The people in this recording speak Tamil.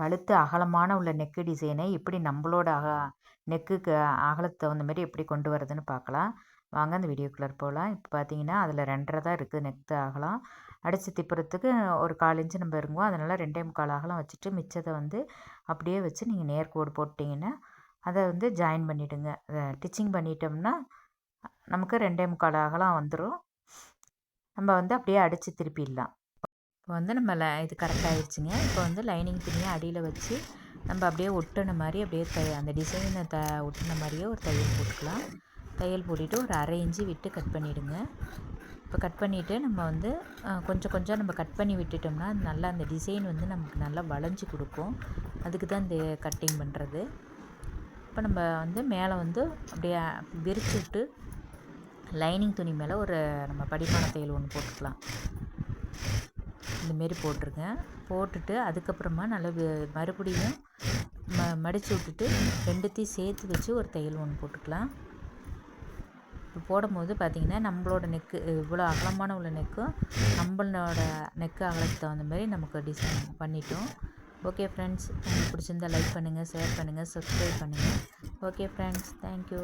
கழுத்து அகலமான உள்ள நெக்கு டிசைனை எப்படி நம்மளோட நெக்குக்கு அகலத்துக்கு தகுந்த மாதிரி எப்படி கொண்டு வரதுன்னு பார்க்கலாம். வாங்க அந்த வீடியோக்குள்ளே போகலாம். இப்போ பார்த்தீங்கன்னா அதில் 2.5 தான் இருக்குது நெக்கு அகலம். அடித்து திப்புறத்துக்கு ஒரு 1/4 இன்ச்சு நம்ம இருங்குவோம். அதனால் 2.25 அகலம் வச்சுட்டு மிச்சத்தை வந்து அப்படியே வச்சு நீங்கள் நேர்கோடு போட்டிங்கன்னா அதை வந்து ஜாயின் பண்ணிவிடுங்க. டிச்சிங் பண்ணிட்டோம்னா நமக்கு 2.25 அகலம் வந்துடும். நம்ம வந்து அப்படியே அடித்து திருப்பிடலாம். இப்போ வந்து நம்ம இது கரெக்டாகிடுச்சுங்க. இப்போ வந்து லைனிங் துணியை அடியில் வச்சு நம்ம அப்படியே ஒட்டின மாதிரி அப்படியே அந்த டிசைனை ஒட்டின மாதிரியே ஒரு தையல் போட்டுக்கலாம். தையல் போட்டுட்டு ஒரு 1/2 இன்ச்சு விட்டு கட் பண்ணிவிடுங்க. இப்போ கட் பண்ணிவிட்டு நம்ம வந்து கொஞ்சம் கொஞ்சம் நம்ம கட் பண்ணி விட்டுட்டோம்னா நல்லா அந்த டிசைன் வந்து நமக்கு நல்லா வளைஞ்சி கொடுக்கும். அதுக்கு தான் இந்த கட்டிங் பண்ணுறது. இப்போ நம்ம வந்து மேலே வந்து அப்படியே விரிச்சு விட்டு லைனிங் துணி மேலே ஒரு நம்ம படிமான தையல் ஒன்று போட்டுக்கலாம். இந்தமாரி போட்டுருங்க. போட்டுட்டு அதுக்கப்புறமா நல்லா மறுபடியும் மடித்து விட்டுட்டு 2த்தையும் சேர்த்து வச்சு ஒரு தையல் ஒன்று போட்டுக்கலாம். இப்போ போடும்போது பார்த்திங்கன்னா நம்மளோட நெக்கு இவ்வளோ அகலமான உள்ள நெக்கும் நம்மளோட நெக்கு அகலத்துக்கு தகுந்த மாதிரி நமக்கு டிசைன் பண்ணிட்டோம். ஓகே ஃப்ரெண்ட்ஸ், உங்களுக்கு பிடிச்சிருந்தால் லைக் பண்ணுங்கள், ஷேர் பண்ணுங்கள், சப்ஸ்கிரைப் பண்ணுங்கள். Okay friends, thank you.